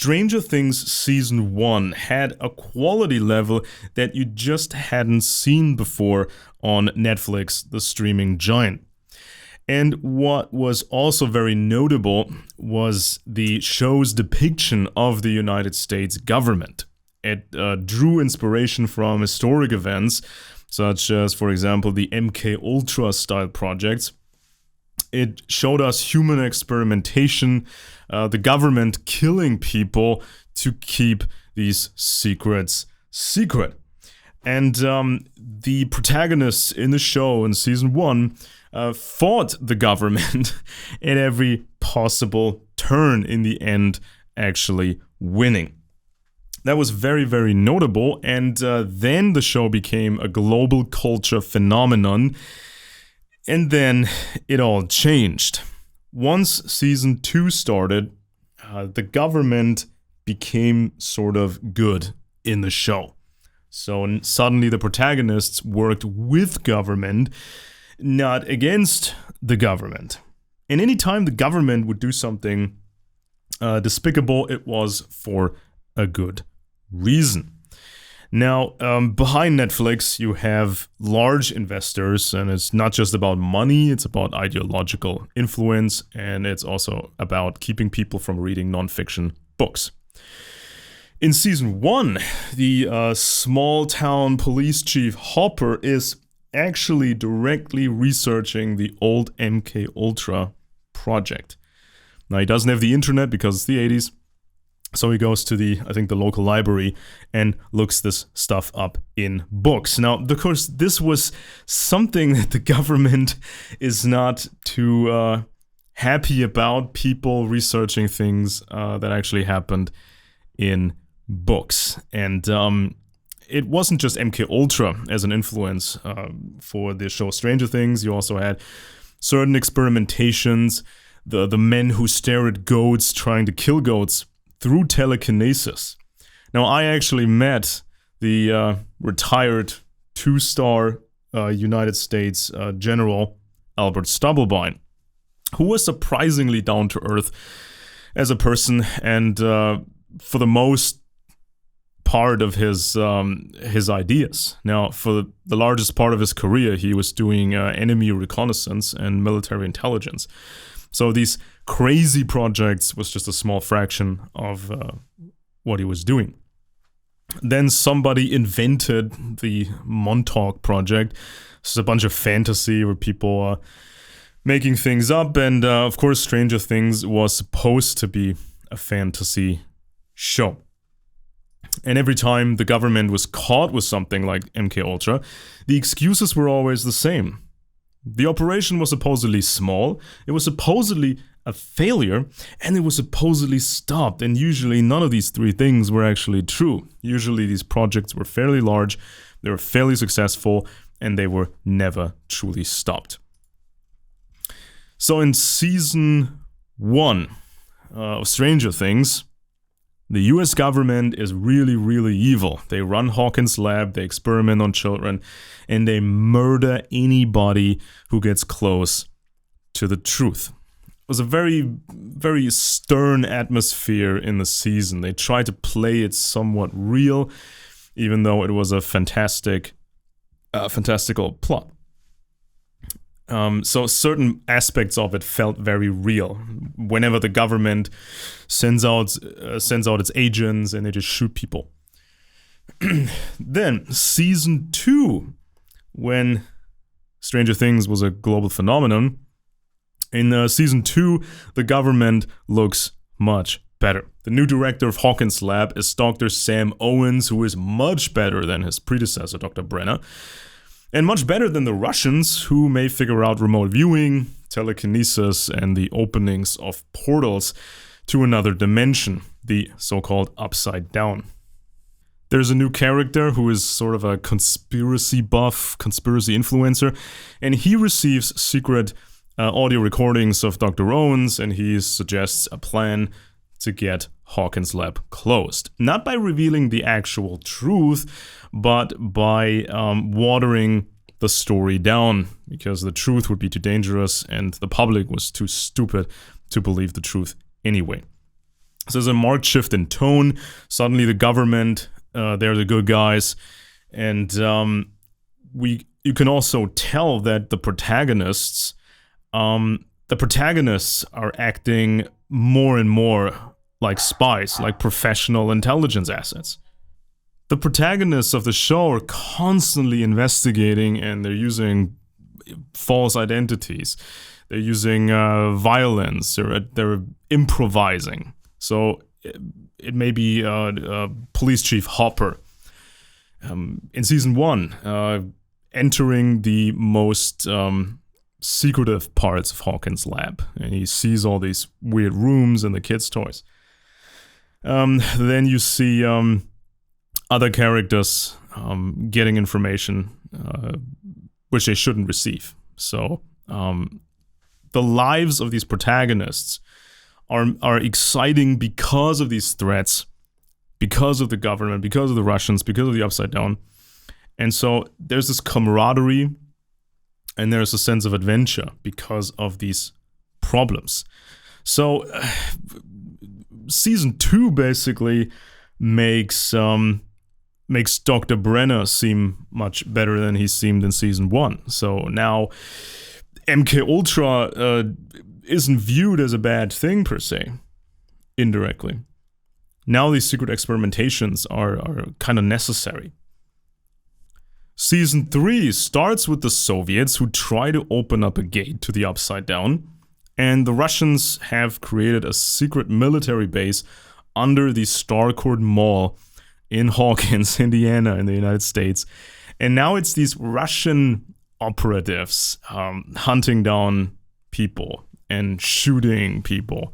Stranger Things Season 1 had a quality level that you just hadn't seen before on Netflix, the streaming giant. And what was also very notable was the show's depiction of the United States government. It drew inspiration from historic events, such as, for example, the MKUltra style projects. It showed us human experimentation, the government killing people to keep these secrets secret. And the protagonists in the show in Season 1 fought the government at every possible turn, in the end actually winning. That was very, very notable, and then the show became a global culture phenomenon, and then it all changed. Once Season 2 started, the government became sort of good in the show. So suddenly the protagonists worked with government, not against the government. And anytime the government would do something despicable, it was for a good reason. Now, behind Netflix, you have large investors, and it's not just about money, it's about ideological influence, and it's also about keeping people from reading nonfiction books. In Season 1, the small-town police chief Hopper is actually directly researching the old MKUltra project. Now, he doesn't have the internet because it's the 80s, so he goes to the local library and looks this stuff up in books. Now, of course, this was something that the government is not too happy about, people researching things that actually happened in books. And it wasn't just MKUltra as an influence for the show Stranger Things. You also had certain experimentations, the men who stare at goats trying to kill goats through telekinesis. Now, I actually met the retired 2-star United States General Albert Stubblebine, who was surprisingly down to earth as a person, and for the most part of his ideas. Now, for the largest part of his career, he was doing enemy reconnaissance and military intelligence. So these crazy projects was just a small fraction of what he was doing. Then somebody invented the Montauk Project. It's a bunch of fantasy where people are making things up, and of course Stranger Things was supposed to be a fantasy show. And every time the government was caught with something like MKUltra, the excuses were always the same. The operation was supposedly small, it was supposedly a failure, and it was supposedly stopped. And usually none of these three things were actually true. Usually these projects were fairly large, they were fairly successful, and they were never truly stopped. So in Season 1 of Stranger Things, the US government is really, really evil. They run Hawkins Lab, they experiment on children, and they murder anybody who gets close to the truth. It was a very, very stern atmosphere in the season. They tried to play it somewhat real, even though it was a fantastical plot. So certain aspects of it felt very real. Whenever the government sends out its agents and they just shoot people. Then Season 2, when Stranger Things was a global phenomenon, in Season 2 the government looks much better. The new director of Hawkins Lab is Dr. Sam Owens, who is much better than his predecessor, Dr. Brenner. And much better than the Russians, who may figure out remote viewing, telekinesis, and the openings of portals to another dimension, the so-called Upside Down. There's a new character who is sort of a conspiracy buff, conspiracy influencer, and he receives secret audio recordings of Dr. Owens, and he suggests a plan to get Hawkins Lab closed. Not by revealing the actual truth, but by watering the story down, because the truth would be too dangerous and the public was too stupid to believe the truth anyway. So there's a marked shift in tone. Suddenly the government, they're the good guys. And you can also tell that the protagonists are acting more and more like spies, like professional intelligence assets. The protagonists of the show are constantly investigating, and they're using false identities. They're using violence. They're improvising. So it may be Police Chief Hopper in season 1, entering the most secretive parts of Hawkins Lab, and he sees all these weird rooms and the kids' toys. Then you see other characters getting information which they shouldn't receive. So the lives of these protagonists are exciting because of these threats, because of the government, because of the Russians, because of the Upside Down. And so there's this camaraderie and there's a sense of adventure because of these problems. So season 2 basically makes Dr. Brenner seem much better than he seemed in season 1. So now MKUltra isn't viewed as a bad thing per se, indirectly. Now these secret experimentations are kind of necessary. Season 3 starts with the Soviets who try to open up a gate to the Upside Down, and the Russians have created a secret military base under the Starcourt Mall in Hawkins, Indiana, in the United States. And now it's these Russian operatives hunting down people and shooting people.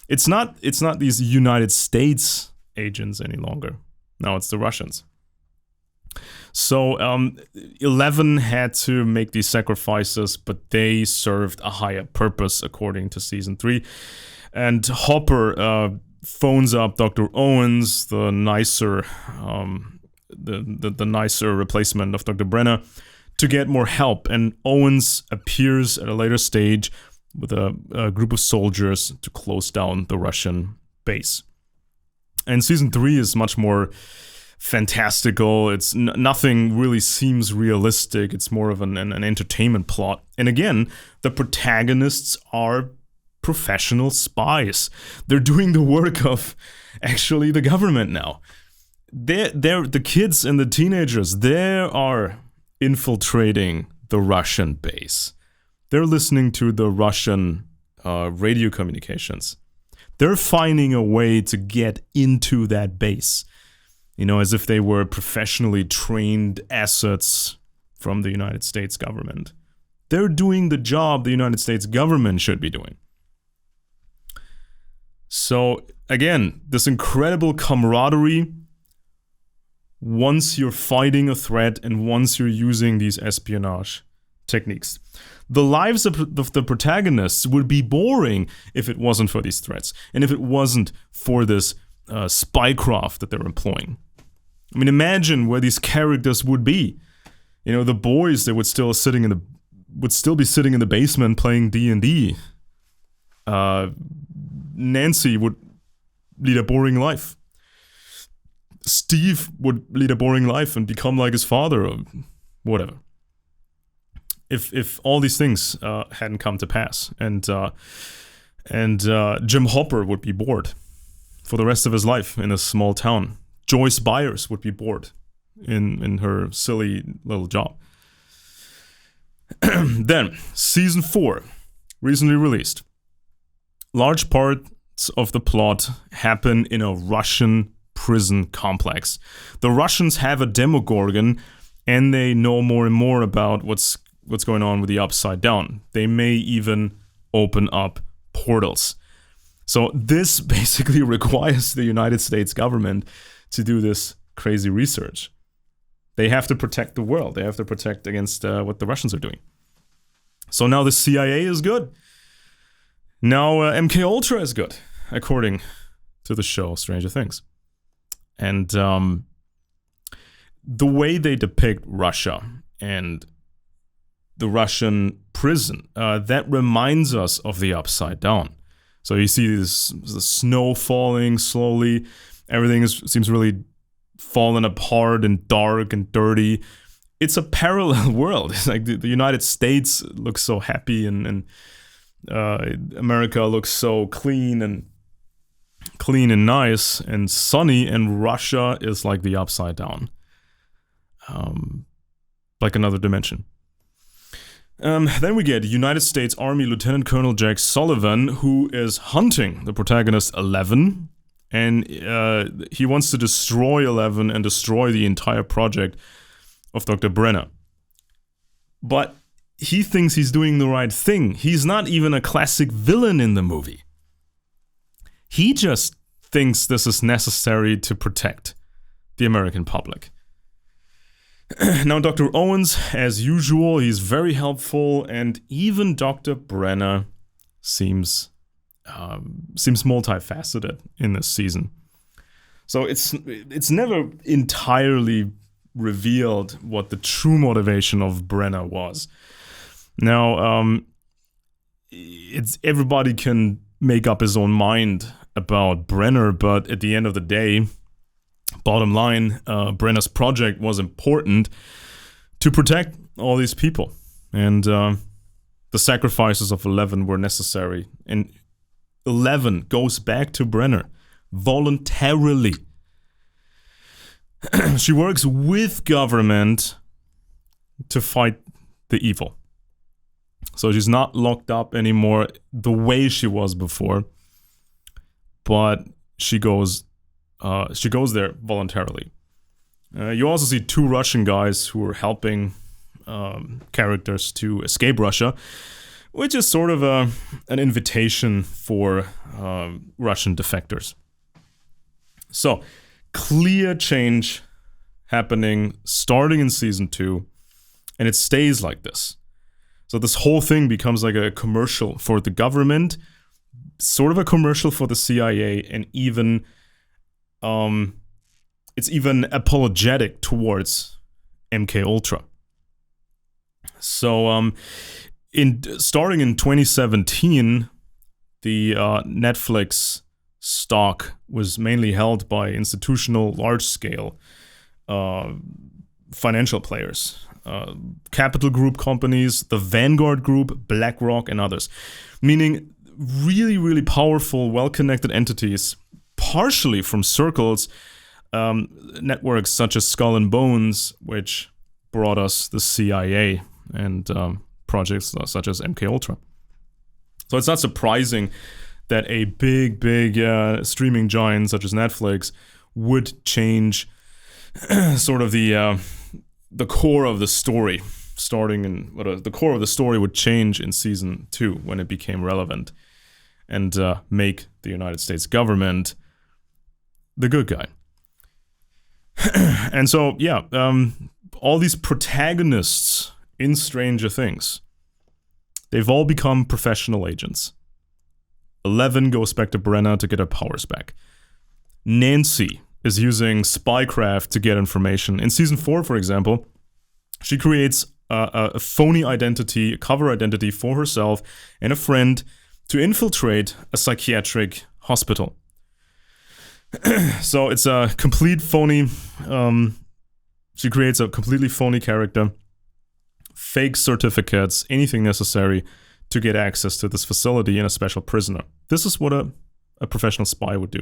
It's not these United States agents any longer. Now it's the Russians. So 11 had to make these sacrifices, but they served a higher purpose according to season 3. And Hopper phones up Dr. Owens, the nicer the nicer replacement of Dr. Brenner, to get more help. And Owens appears at a later stage with a group of soldiers to close down the Russian base. And season 3 is much more fantastical. It's nothing really seems realistic. It's more of an entertainment plot. And again, the protagonists are professional spies. They're doing the work of actually the government now. They're the kids and the teenagers. They are infiltrating the Russian base. They're listening to the Russian radio communications. They're finding a way to get into that base. You know, as if they were professionally trained assets from the United States government. They're doing the job the United States government should be doing. So, again, this incredible camaraderie once you're fighting a threat and once you're using these espionage techniques. The lives of the protagonists would be boring if it wasn't for these threats and if it wasn't for this spycraft that they're employing. I mean, imagine where these characters would be. You know, the boys, they would still be sitting in the basement playing D&D. Nancy would lead a boring life. Steve would lead a boring life and become like his father or whatever. If all these things hadn't come to pass, and Jim Hopper would be bored for the rest of his life in a small town. Joyce Byers would be bored in her silly little job. Then, season 4, recently released. Large parts of the plot happen in a Russian prison complex. The Russians have a Demogorgon, and they know more and more about what's going on with the Upside Down. They may even open up portals. So this basically requires the United States government to do this crazy research. They have to protect the world. They have to protect against what the Russians are doing. So now the CIA is good. Now MKUltra is good, according to the show Stranger Things. And the way they depict Russia and the Russian prison, that reminds us of the Upside Down. So you see the snow falling slowly. Everything seems really fallen apart and dark and dirty. It's a parallel world. It's like the United States looks so happy, and America looks so clean and nice and sunny, and Russia is like the upside down, like another dimension. Then we get United States Army Lieutenant Colonel Jack Sullivan, who is hunting the protagonist 11, and he wants to destroy 11 and destroy the entire project of Dr. Brenner. But he thinks he's doing the right thing. He's not even a classic villain in the movie. He just thinks this is necessary to protect the American public. Now, Dr. Owens, as usual, he's very helpful, and even Dr. Brenner seems multifaceted in this season. So it's never entirely revealed what the true motivation of Brenner was. Now, everybody can make up his own mind about Brenner, but at the end of the day, bottom line, Brenner's project was important to protect all these people, and the sacrifices of 11 were necessary, and 11 goes back to Brenner voluntarily. She works with government to fight the evil. So she's not locked up anymore the way she was before, but she goes there voluntarily. You also see two Russian guys who are helping characters to escape Russia, which is sort of an invitation for Russian defectors. So, clear change happening starting in season 2, and it stays like this. So this whole thing becomes like a commercial for the government, sort of a commercial for the CIA, and even it's even apologetic towards MKUltra. So starting in 2017, the Netflix stock was mainly held by institutional, large-scale financial players, capital group companies, the Vanguard Group, BlackRock, and others, meaning really, really powerful, well-connected entities, partially from circles, networks such as Skull and Bones, which brought us the CIA, and projects such as MKUltra. So it's not surprising that a big streaming giant such as Netflix would change sort of the core of the story. The core of the story would change in season 2 when it became relevant, and make the United States government the good guy. And so, yeah, all these protagonists in Stranger Things, they've all become professional agents. 11 goes back to Brenner to get her powers back. Nancy is using spycraft to get information. In season 4, for example, she creates a phony identity, a cover identity for herself and a friend to infiltrate a psychiatric hospital. So it's a complete phony, she creates a completely phony character, fake certificates, anything necessary to get access to this facility and a special prisoner. This is what a professional spy would do.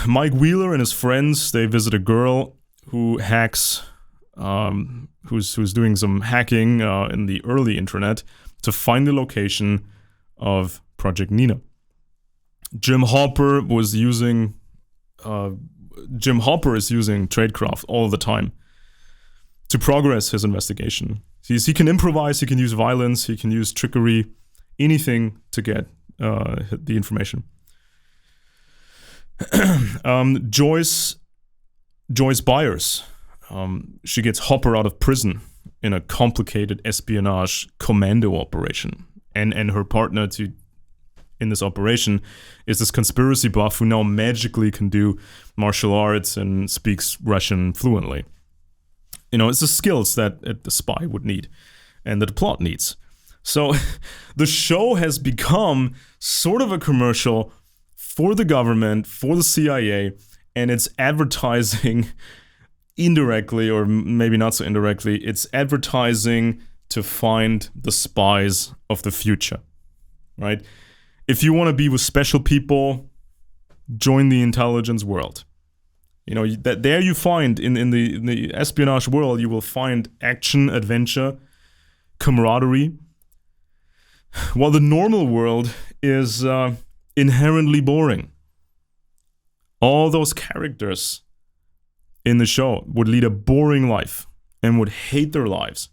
Mike Wheeler and his friends, they visit a girl who hacks, who's doing some hacking in the early intranet to find the location of Project Nina. Jim Hopper is using tradecraft all the time to progress his investigation. He can improvise, he can use violence, he can use trickery, anything to get the information. Joyce Byers, she gets Hopper out of prison in a complicated espionage commando operation, and her partner in this operation is this conspiracy buff who now magically can do martial arts and speaks Russian fluently. You know, it's the skills that the spy would need and that the plot needs. So the show has become sort of a commercial for the government, for the CIA, and it's advertising indirectly, or maybe not so indirectly, it's advertising to find the spies of the future, right? If you want to be with special people, join the intelligence world. You know, that there you find, in the espionage world, you will find action, adventure, camaraderie, while the normal world is inherently boring. All those characters in the show would lead a boring life and would hate their lives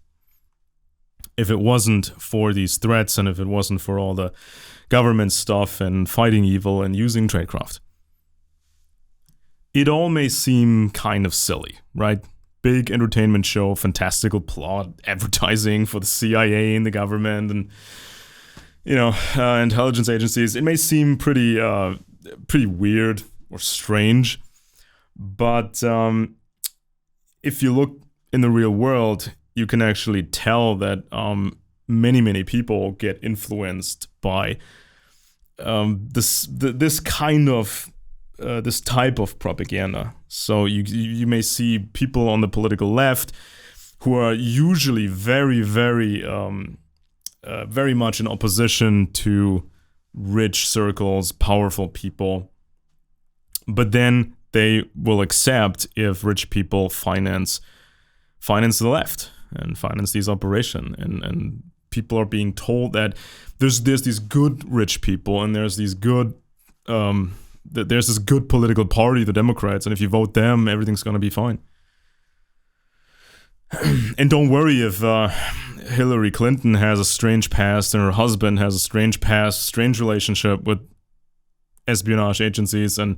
if it wasn't for these threats and if it wasn't for all the government stuff and fighting evil and using tradecraft. It all may seem kind of silly, right? Big entertainment show, fantastical plot, advertising for the CIA and the government and, you know, intelligence agencies. It may seem pretty weird or strange, but if you look in the real world, you can actually tell that many people get influenced by this type of propaganda. So you may see people on the political left who are usually very much in opposition to rich circles, powerful people, but then they will accept if rich people finance the left and finance these operations, and people are being told that there's these good rich people and there's these good there's this good political party, the Democrats, and if you vote them, everything's gonna be fine. And don't worry if Hillary Clinton has a strange past and her husband has a strange past, strange relationship with espionage agencies, and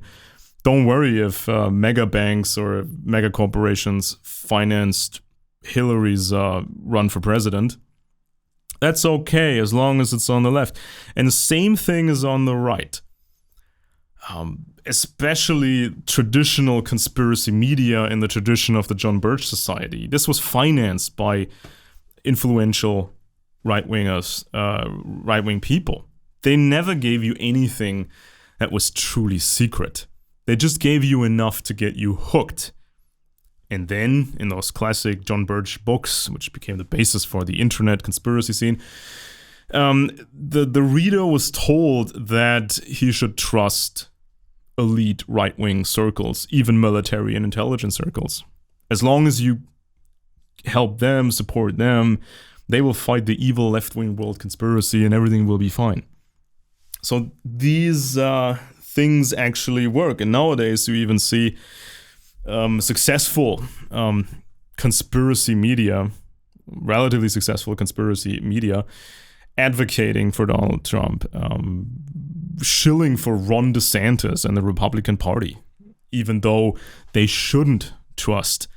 don't worry if mega banks or mega corporations financed Hillary's run for president. That's okay as long as it's on the left. And the same thing is on the right. Especially traditional conspiracy media in the tradition of the John Birch Society. This was financed by influential right-wing people. They never gave you anything that was truly secret. They just gave you enough to get you hooked. And then, in those classic John Birch books, which became the basis for the internet conspiracy scene, the reader was told that he should trust elite right-wing circles, even military and intelligence circles. As long as you help them, support them, they will fight the evil left-wing world conspiracy and everything will be fine. So these things actually work. And nowadays you even see successful conspiracy media, relatively successful conspiracy media, advocating for Donald Trump, shilling for Ron DeSantis and the Republican Party, even though they shouldn't trust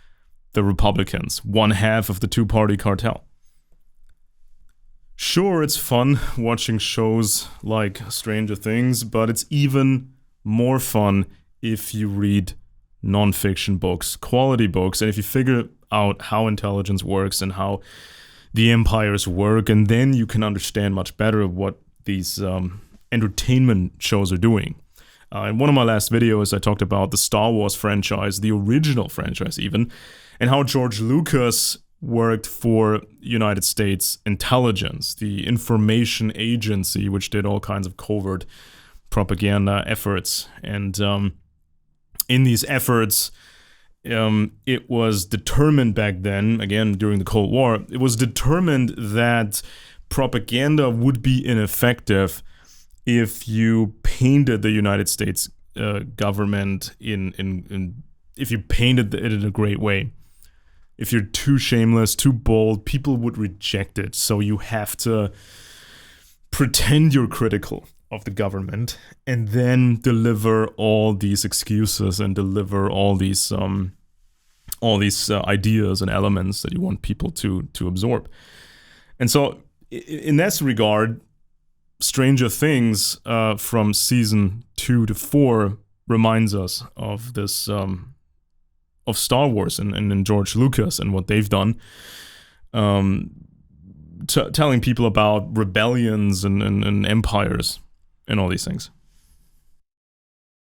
the Republicans, one half of the two-party cartel. Sure, it's fun watching shows like Stranger Things, but it's even more fun if you read non-fiction books, quality books, and if you figure out how intelligence works and how the empires work, and then you can understand much better what these entertainment shows are doing. In one of my last videos, I talked about the Star Wars franchise, the original franchise even, and how George Lucas worked for United States intelligence, the information agency, which did all kinds of covert propaganda efforts. And in these efforts, it was determined back then, again during the Cold War, it was determined that propaganda would be ineffective if you painted the United States government if you painted it in a great way. If you're too shameless, too bold, people would reject it. So you have to pretend you're critical of the government and then deliver all these excuses and deliver all these ideas and elements that you want people to absorb. And so in this regard, Stranger Things from season 2 to 4 reminds us of this of Star Wars and George Lucas and what they've done. telling people about rebellions and empires and all these things.